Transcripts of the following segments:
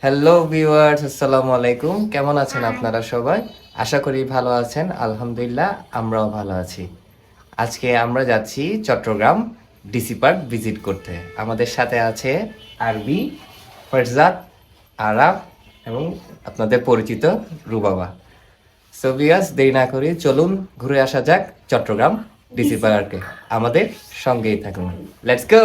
Hello viewers, আসসালামু আলাইকুম। কেমন আছেন আপনারা সবাই? আশা করি ভালো আছেন। আলহামদুলিল্লাহ, আমরাও ভালো আছি। আজকে আমরা যাচ্ছি চট্টগ্রাম ডিসি পার্ক ভিজিট করতে। আমাদের সাথে আছে আরবি, ফারজাদ, আরাফ এবং আপনাদের পরিচিত রুবাবা। সো ভিউয়ার্স, দেরি না করে চলুন ঘুরে আসা যাক চট্টগ্রাম ডিসি পার্কে। আমাদের সঙ্গেই থাকুন। Let's go!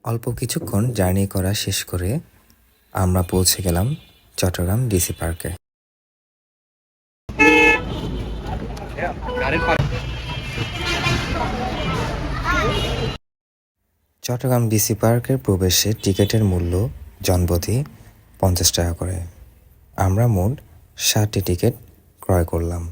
অল্প কিছুক্ষণ জার্নি করা শেষ করে আমরা পৌঁছে গেলাম চট্টগ্রাম ডিসি পার্কে। চট্টগ্রাম ডিসি পার্কের প্রবেশে টিকিটের মূল্য জনপ্রতি 50 টাকা করে। আমরা মোট 60টি টিকিট ক্রয় করলাম।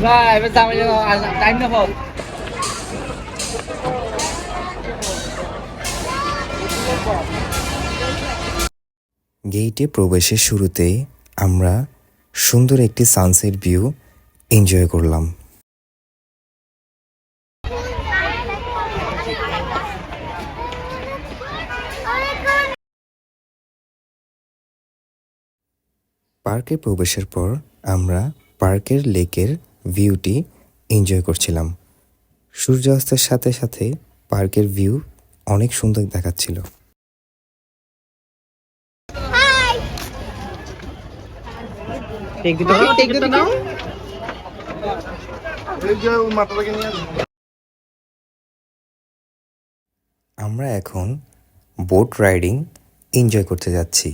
Rồi, bây giờ mình đánh được không? গেইটে প্রবেশের শুরুতেই আমরা সুন্দর একটি সানসেট ভিউ এনজয় করলাম। পার্কে প্রবেশের পর আমরা পার্কের লেকের ভিউটি এনজয় করছিলাম। সূর্যাস্তের সাথে সাথে পার্কের ভিউ অনেক সুন্দর দেখাচ্ছিল। আমরা এখন বোট রাইডিং এনজয় করতে যাচ্ছি।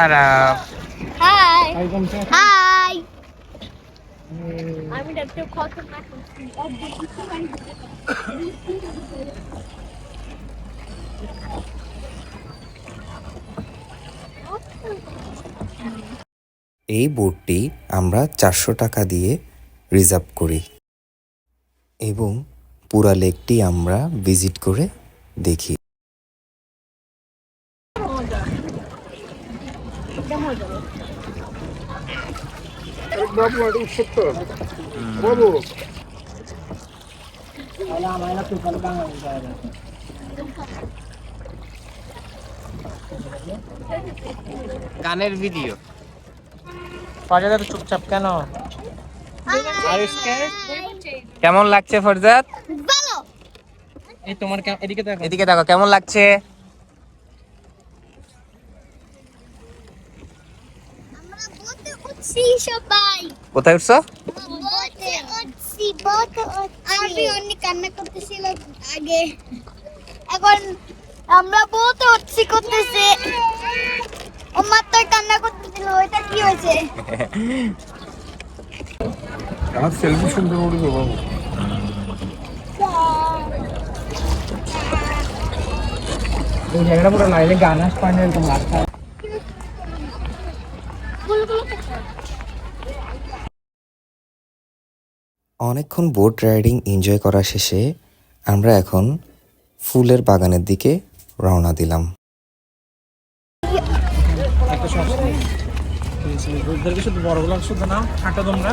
আরাফ, Hi. Hi. আমি একটা কথা এই বোটটি আমরা 400 টাকা দিয়ে রিজার্ভ করি এবং পুরা লেকটি আমরা ভিজিট করে দেখি। গানের ভিডিও ফরজাদ তো চুপচাপ কেন? কেমন লাগছে ফরজাদ? ভালো। এই তোমার এদিকে দেখো, এদিকে দেখো, কেমন লাগছে? আমরা বলতে উঠছি সবাই। কোথায় উঠছো? বলতে উঠছি। আরবি অনেক কান্না করতেছিল আগে, এখন আমরা বলতে উঠছি করতেছে। ও মাত্র কান্না করতেছিল, ওইটা কি হয়েছে? আমার সেলফি সুন্দর উঠবে বাবু। এই জায়গাটা পুরো লাইলে গান আস পায় না এরকম রাস্তা। অনেকক্ষণ বোট রাইডিং এনজয় করা শেষে আমরা এখন ফুলের বাগানের দিকে রওনা দিলাম। শুধু বড়গুলো শুধু না হাঁটা তোমরা।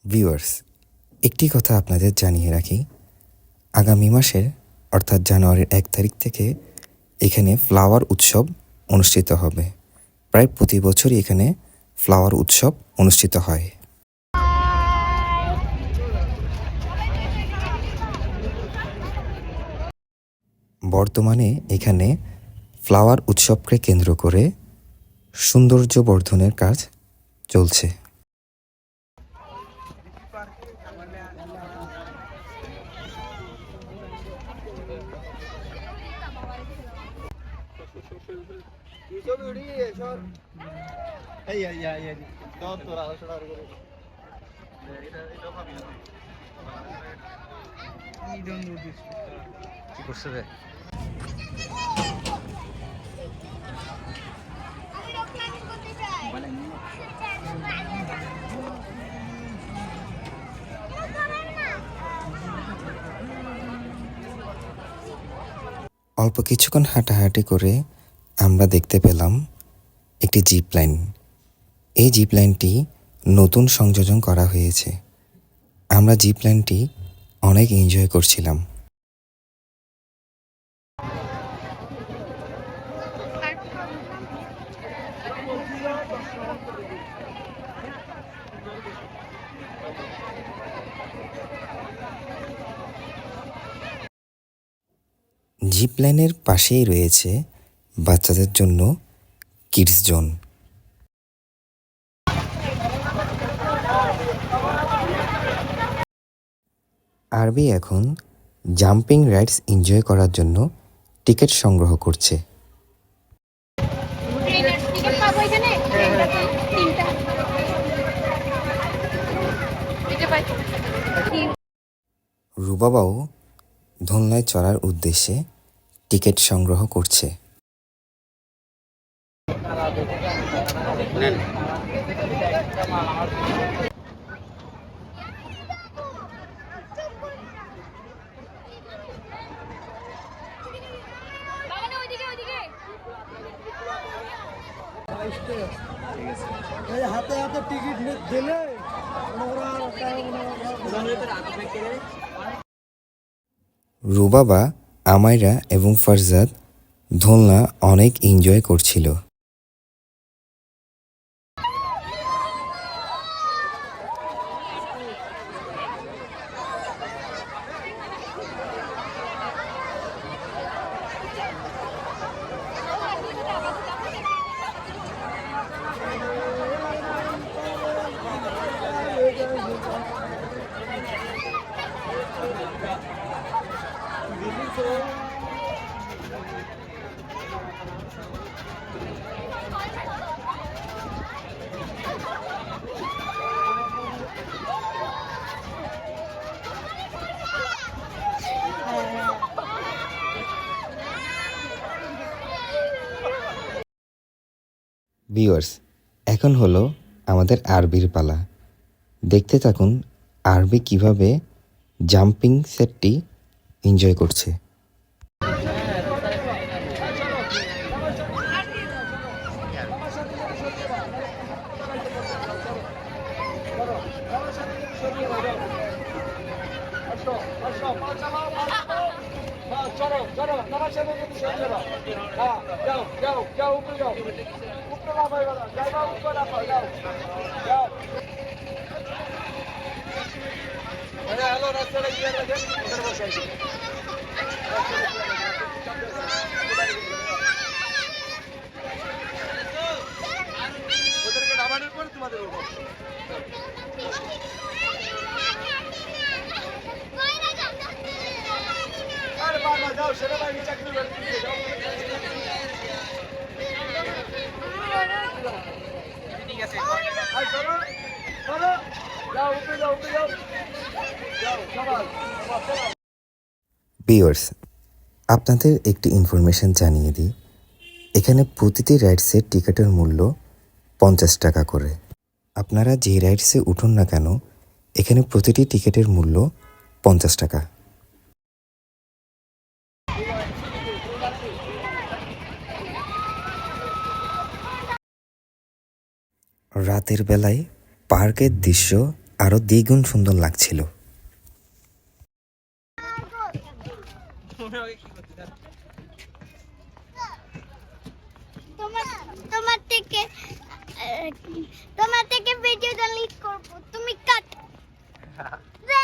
ভিউয়ার্স, একটি কথা আপনাদের জানিয়ে রাখি, আগামী মাসের অর্থাৎ জানুয়ারির 1 তারিখ থেকে এখানে ফ্লাওয়ার উৎসব অনুষ্ঠিত হবে। প্রায় প্রতি বছরই এখানে ফ্লাওয়ার উৎসব অনুষ্ঠিত হয়। বর্তমানে এখানে ফ্লাওয়ার উৎসবকে কেন্দ্র করে সৌন্দর্য বর্ধনের কাজ চলছে। কি করছে রে? আমি রক ক্লাইম্বিং করতে চাই। অল্প কিছুক্ষণ হাঁটাহাঁটি করে আমরা দেখতে পেলাম একটি জিপ লাইন। এই জিপ লাইনটি নতুন সংযোজন করা হয়েছে। আমরা জিপ লাইনটি অনেক এনজয় করছিলাম। জিপ লাইনের পাশেই রয়েছে বাচ্চাদের জন্য কিডস জোন। আরবি এখন জাম্পিং রাইডস এনজয় করার জন্য টিকিট সংগ্রহ করছে। ট্রেনের টিকিট পাবো এখানে? তিনটা। এটা পাই। রুবাবাও দোলনায় চড়ার উদ্দেশ্যে টিকিট সংগ্রহ করছে। হাতে হাতে টিকিট দিলে রুবাবা, আমাইরা এবং ফারজাদ দোলনা অনেক এনজয় করছিল। ভিউয়ার্স, এখন হলো আমাদের আরবির পালা। দেখতে থাকুন আরবি কিভাবে জাম্পিং সেটটি এনজয় করছে। যাও সেটা চাকরি ভিউয়ার্স, আপনাদের একটি ইনফরমেশন জানিয়ে দিই, এখানে প্রতিটি রাইডসের টিকিটের মূল্য 50 টাকা করে। আপনারা যে রাইডসে উঠুন না কেন, এখানে প্রতিটি টিকিটের মূল্য 50 টাকা। রাতের বেলায় পার্কের দৃশ্য আরও দ্বিগুণ সুন্দর লাগছিল। তোমার তোমার থেকে তোমার থেকে ভিডিও ডিলিট করব তুমি কাট দে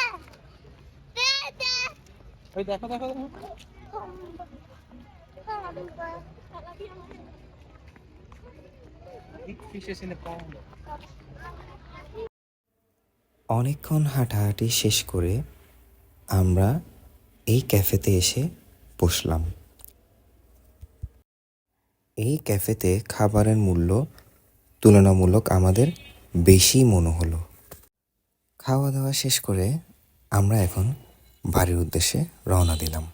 দে দে ওই দেখো দেখো ফিশেস ইন দ্য পন্ড। অনেকক্ষণ হাঁটাহাঁটি শেষ করে আমরা এই ক্যাফেতে এসে বসলাম। এই ক্যাফেতে খাবারের মূল্য তুলনামূলক আমাদের বেশি মনে হলো। খাওয়া দাওয়া শেষ করে আমরা এখন বাড়ির উদ্দেশ্যে রওনা দিলাম।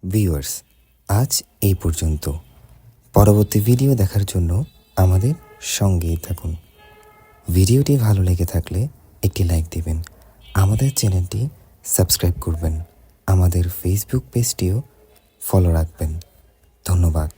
ভিউয়ার্স, আজ এই পর্যন্ত। পরবর্তী ভিডিও দেখার জন্য আমাদের সঙ্গেই থাকুন। ভিডিওটি ভালো লেগে থাকলে একটি লাইক দিবেন, আমাদের চ্যানেলটি সাবস্ক্রাইব করবেন, আমাদের ফেসবুক পেজটিও ফলো রাখবেন। ধন্যবাদ।